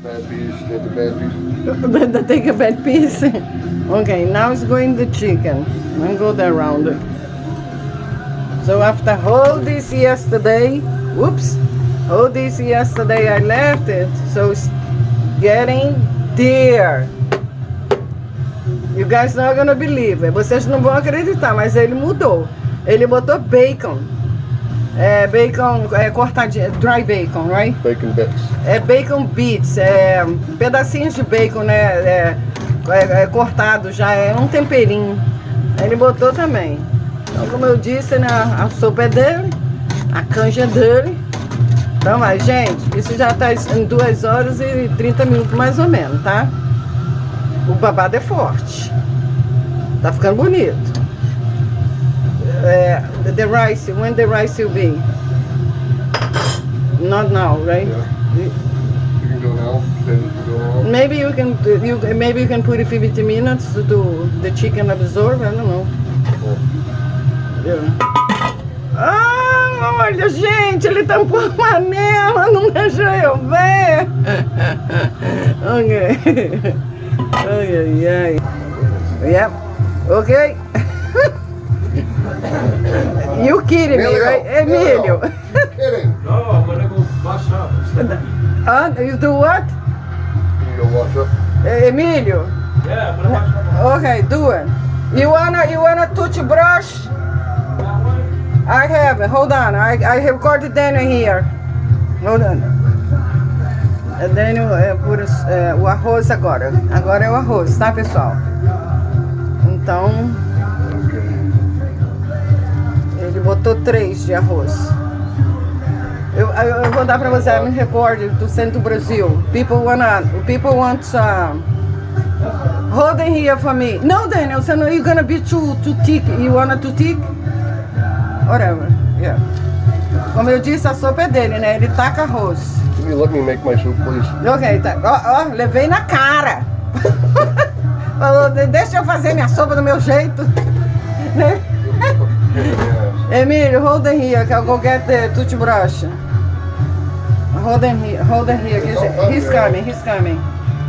bad piece, take a bad piece. Take a bad piece. Okay, now it's going the chicken. And go there around. So after all this yesterday, all this yesterday I left it, so it's getting there. You guys not gonna believe it. Vocês não vão acreditar, mas ele mudou. Ele botou bacon. Bacon cortadinho, dry bacon, right? Bacon bits. Bacon bits, pedacinhos de bacon, né? Cortado já, um temperinho. Ele botou também. Então, como eu disse, né? A sopa é dele, a canja é dele. Então vai, gente, isso já tá em 2 horas e 30 minutos mais ou menos, tá? O babado é forte. Tá ficando bonito. The rice, when the rice will be? Not now, right? Yeah. You can go now. Then you can go on. Maybe you can put it 50 minutes to the chicken absorb. I don't know. Yeah. Ah, olha, gente, ele tampou a panela, não deixou eu ver. Ok. Ai. Yep. Okay. You kidding me, right? Emílio. You kidding? No, I'm gonna go wash up. You do what? You go wash up. Emílio. Yeah, I'm gonna wash up. Okay, do it. You wanna toothbrush? That one? I have it. Hold on. I recorded Daniel here. Hold on. Daniel pôr o arroz agora. Agora é o arroz, tá, pessoal? Então, ele botou 3 de arroz. Eu vou dar pra você um repórter do centro do Brasil. People want hold it here for me. No, Daniel, so no, you're gonna be too thick. You wanna too thick? Whatever. Yeah. Como eu disse, a sopa é dele, né? Ele taca arroz. Can you let me make my soup, please? Ok, tá. Ó, levei na cara. Falou, deixa eu fazer minha sopa do meu jeito. Né? Emílio, hold it here, I'll go get the toothbrush. Hold it here. He's coming.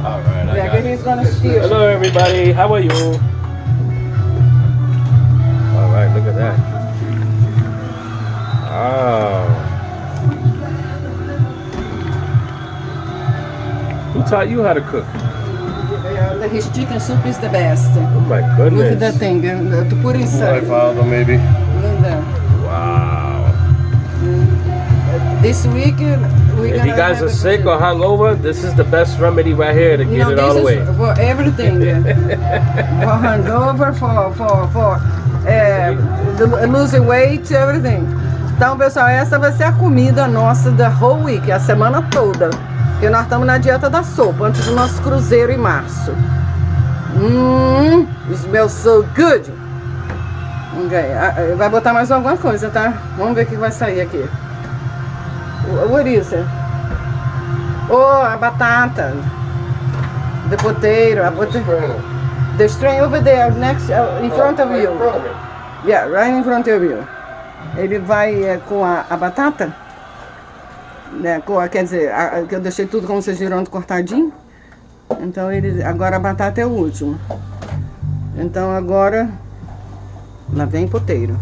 All right, Yeah, he's gonna steal. Hello, everybody. How are you? All right, look at that. Wow. Who taught you how to cook? His chicken soup is the best. Oh my goodness. With the thing, to put My inside. father, maybe. Look there. Wow. This week, we're If you guys are sick or hungover, this is the best remedy right here to get it all this away. is for everything. For hangover, for losing weight, everything. Então, pessoal, essa vai ser a comida nossa da whole week, a semana toda. Porque nós estamos na dieta da sopa, antes do nosso cruzeiro em março. It smells so good. Ok, vai botar mais alguma coisa, tá? Vamos ver o que vai sair aqui. What is it? Oh, a batata. The potato. The string over there, next, in front of you. Yeah, right in front of you. Ele vai com a batata, né? Quer dizer, que eu deixei tudo como vocês viram cortadinho. Então agora a batata é o último. Então agora lá vem poteiro.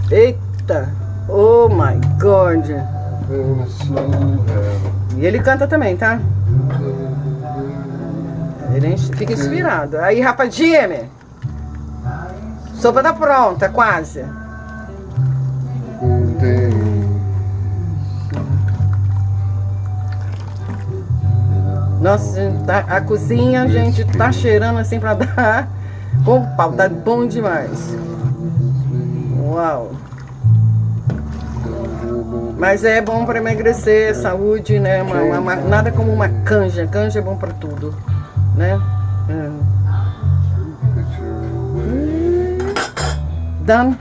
Eita! Oh my God! E ele canta também, tá? Ele fica inspirado. Aí, rapaz, Jimmy! Sopa tá pronta, quase. Nossa, a cozinha, gente, tá cheirando assim pra dar com pau, tá bom demais. Uau! Mas é bom para emagrecer, saúde, né? Nada como uma canja. Canja é bom para tudo, né? Done?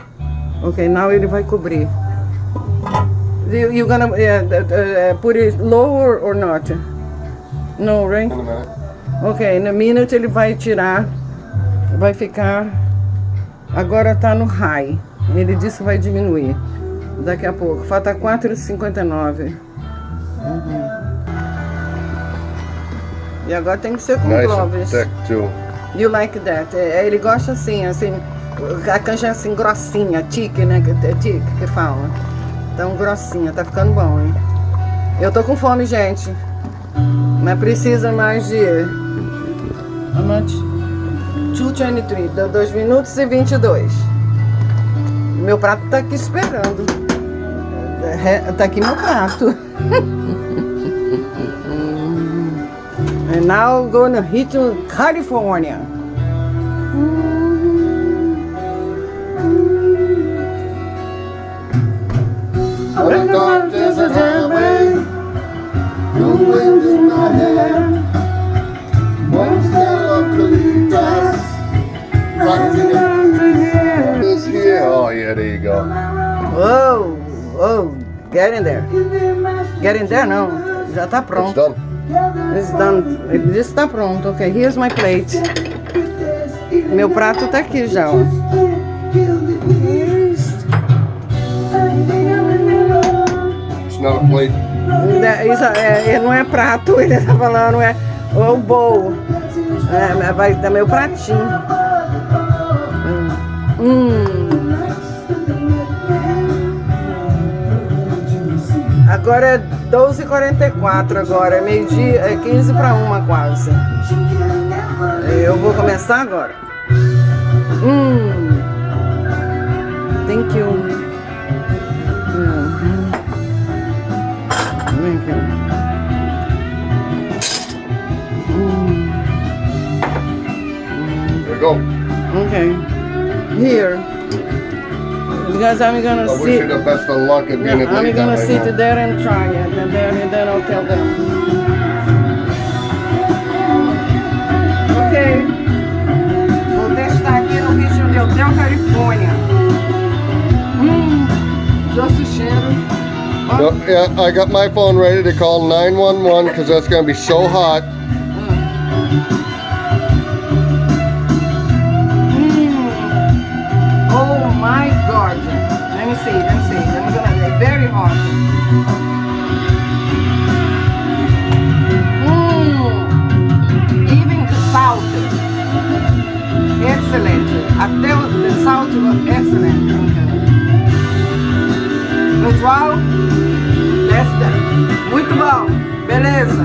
Ok, now ele vai cobrir. You gonna put it lower or not? No, right? Ok, no minute ele vai tirar, vai ficar. Agora tá no high. Ele disse que vai diminuir daqui a pouco. Falta 4h59. E agora tem que ser com Nice and cloves. thick too. You like that? Ele gosta assim, a canja é assim, grossinha, tique, né? É tique que fala. Tão grossinha, tá ficando bom, hein? Eu tô com fome, gente. Mas precisa mais de... How much? 2:23, deu 2 minutos e 22. Meu prato tá aqui esperando. Tá aqui meu prato. And now gonna hit to California. On the dark desert highway, the wind in my hair. One step of colitas, rocking it is here. Oh yeah, there you go. Whoa, whoa, get in there. Get in there, não. Já tá It's pronto. done. It's done. Ele disse que tá pronto. Ok, here's my plate. Meu prato tá aqui já, ó. It's not a plate. Isso não é prato, ele tá falando, é o bowl. Vai dar meu pratinho. Agora é 12h44 agora, é meio-dia, é 15 para 1 quase. Eu vou começar agora. Thank you. Thank you. There you go. Okay. Here. Because I'm gonna I wish sit. you the best of luck at being able to I'm eat that gonna right sit now. there and try it, and then I'll tell them. Ok. Vou testar aqui no ritmo de Hotel Califórnia. Just cheiro. No, yeah, I got my phone ready to call 911 because that's going to be so hot. Oh my God. Let me see. I'm gonna very hot. Even the salt. Excellent. Até o salt was excellent. Pessoal, muito bom. Beleza.